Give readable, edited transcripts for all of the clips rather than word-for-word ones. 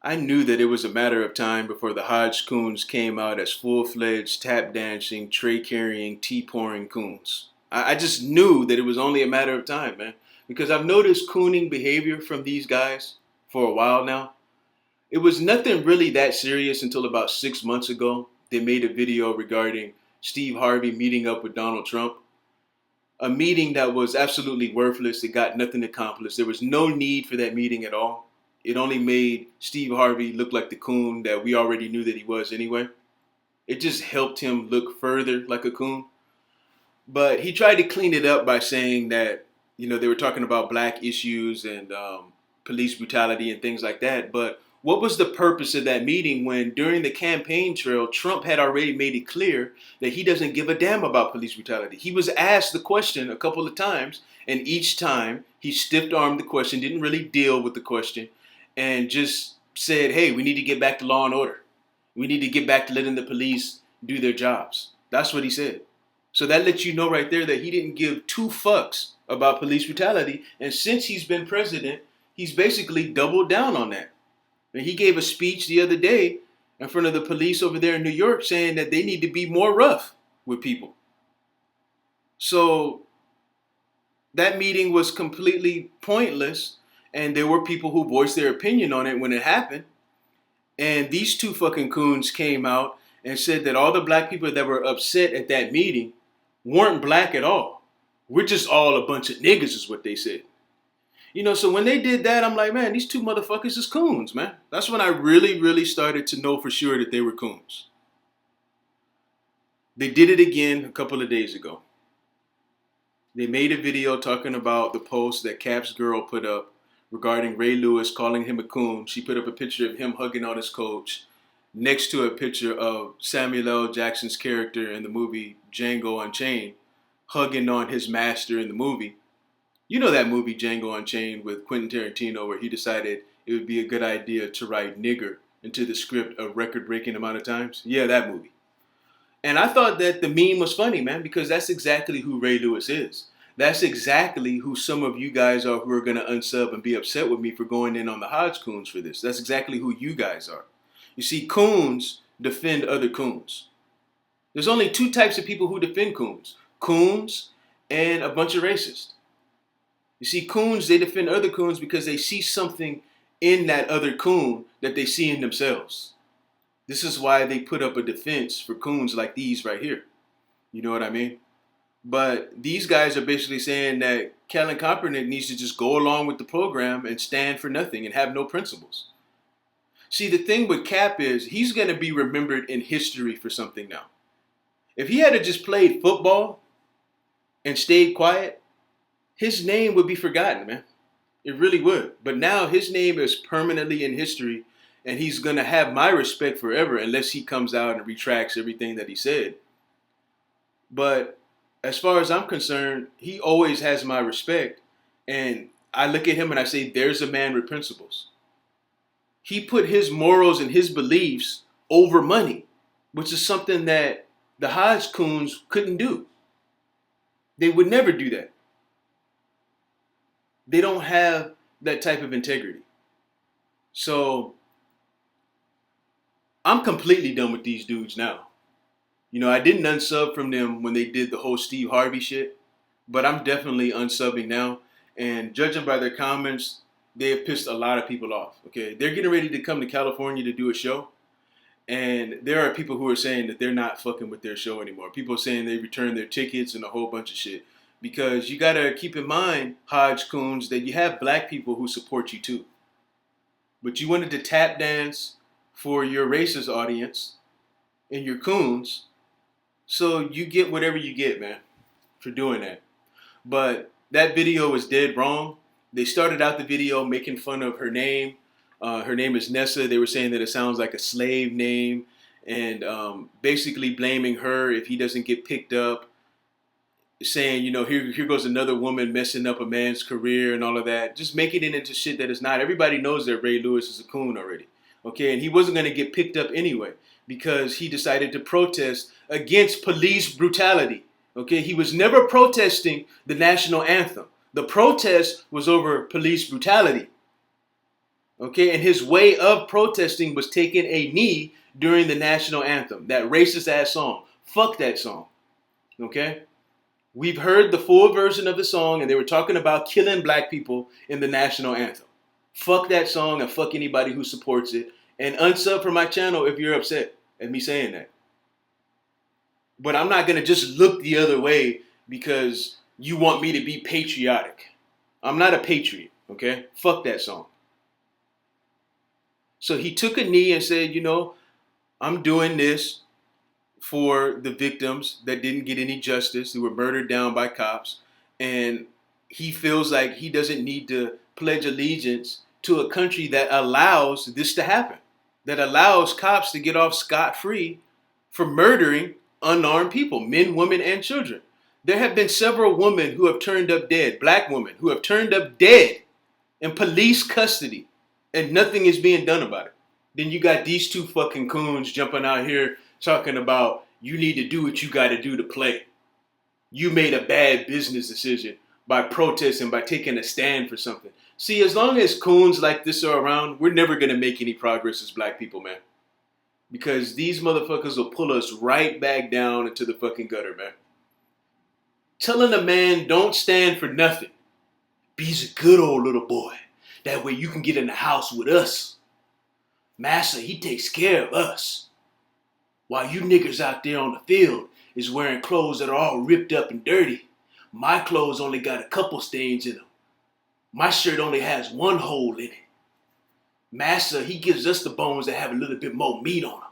I knew that it was a matter of time before the Hodgecoons came out as full-fledged tap dancing, tray carrying, tea pouring coons. I just knew that it was only a matter of time, man. Because I've noticed cooning behavior from these guys for a while now. It was nothing really that serious until about 6 months ago. They made a video regarding Steve Harvey meeting up with Donald Trump. A meeting that was absolutely worthless. It got nothing accomplished. There was no need for that meeting at all. It only made Steve Harvey look like the coon that we already knew that he was anyway. It just helped him look further like a coon. But he tried to clean it up by saying that, they were talking about black issues and police brutality and things like that. But what was the purpose of that meeting when during the campaign trail, Trump had already made it clear that he doesn't give a damn about police brutality? He was asked the question a couple of times, and each time he stiff armed the question, didn't really deal with the question, and just said, hey, we need to get back to law and order. We need to get back to letting the police do their jobs. That's what he said. So that lets you know right there that he didn't give two fucks about police brutality. And since he's been president, he's basically doubled down on that. And he gave a speech the other day in front of the police over there in New York saying that they need to be more rough with people. So that meeting was completely pointless. And there were people who voiced their opinion on it when it happened. And these two fucking coons came out and said that all the black people that were upset at that meeting weren't black at all. We're just all a bunch of niggas is what they said. So when they did that, I'm like, man, these two motherfuckers is coons, man. That's when I really, really started to know for sure that they were coons. They did it again a couple of days ago. They made a video talking about the post that Cap's girl put up regarding Ray Lewis calling him a coon. She put up a picture of him hugging on his coach next to a picture of Samuel L. Jackson's character in the movie Django Unchained hugging on his master in the movie. You know that movie Django Unchained with Quentin Tarantino where he decided it would be a good idea to write nigger into the script a record-breaking amount of times? Yeah, that movie. And I thought that the meme was funny, man, because that's exactly who Ray Lewis is. That's exactly who some of you guys are who are going to unsub and be upset with me for going in on the Hodgecoons for this. That's exactly who you guys are. You see, coons defend other coons. There's only two types of people who defend coons. Coons and a bunch of racists. You see, coons, they defend other coons because they see something in that other coon that they see in themselves. This is why they put up a defense for coons like these right here. You know what I mean? But these guys are basically saying that Colin Kaepernick needs to just go along with the program and stand for nothing and have no principles. See, the thing with Cap is he's going to be remembered in history for something now. If he had just played football and stayed quiet, his name would be forgotten, man. It really would. But now his name is permanently in history, and he's going to have my respect forever unless he comes out and retracts everything that he said. But as far as I'm concerned, he always has my respect. And I look at him and I say, there's a man with principles. He put his morals and his beliefs over money, which is something that the Hodgecoons couldn't do. They would never do that. They don't have that type of integrity. So I'm completely done with these dudes now. I didn't unsub from them when they did the whole Steve Harvey shit, but I'm definitely unsubbing now. And judging by their comments, they have pissed a lot of people off. Okay, they're getting ready to come to California to do a show, and there are people who are saying that they're not fucking with their show anymore. People are saying they returned their tickets and a whole bunch of shit. Because you gotta keep in mind, Hodgecoons, that you have black people who support you too. But you wanted to tap dance for your racist audience and your coons, so you get whatever you get, man, for doing that. But that video was dead wrong. They started out the video making fun of her name. Her name is Nessa. They were saying that it sounds like a slave name, and basically blaming her if he doesn't get picked up. Saying, here goes another woman messing up a man's career and all of that. Just making it into shit that is not. Everybody knows that Ray Lewis is a coon already. Okay, and he wasn't going to get picked up anyway because he decided to protest against police brutality. Okay, he was never protesting the national anthem. The protest was over police brutality. Okay, and his way of protesting was taking a knee during the national anthem, that racist ass song. Fuck that song. Okay? We've heard the full version of the song, and they were talking about killing black people in the national anthem. Fuck that song and fuck anybody who supports it. And unsub from my channel if you're upset at me saying that. But I'm not going to just look the other way because you want me to be patriotic. I'm not a patriot, okay? Fuck that song. So he took a knee and said, you know, I'm doing this for the victims that didn't get any justice, who were murdered down by cops. And he feels like he doesn't need to pledge allegiance to a country that allows this to happen, that allows cops to get off scot-free for murdering unarmed people, men, women, and children. There have been several women who have turned up dead, black women who have turned up dead in police custody, and nothing is being done about it. Then you got these two fucking coons jumping out here talking about you need to do what you got to do to play. You made a bad business decision by protesting, by taking a stand for something. See, as long as coons like this are around, we're never going to make any progress as black people, man. Because these motherfuckers will pull us right back down into the fucking gutter, man. Telling a man don't stand for nothing. Be's a good old little boy. That way you can get in the house with us. Massa, he takes care of us. While you niggas out there on the field is wearing clothes that are all ripped up and dirty. My clothes only got a couple stains in them. My shirt only has one hole in it. Massa, he gives us the bones that have a little bit more meat on them.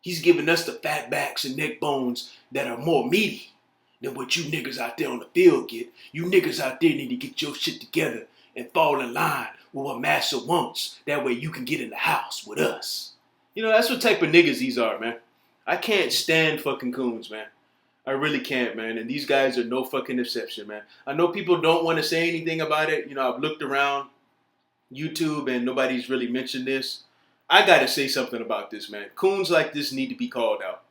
He's giving us the fat backs and neck bones that are more meaty than what you niggas out there on the field get. You niggas out there need to get your shit together and fall in line with what Massa wants. That way you can get in the house with us. You know, that's what type of niggas these are, man. I can't stand fucking coons, man. I really can't, man. And these guys are no fucking exception, man. I know people don't want to say anything about it. You know, I've looked around YouTube and nobody's really mentioned this. I gotta say something about this, man. Coons like this need to be called out.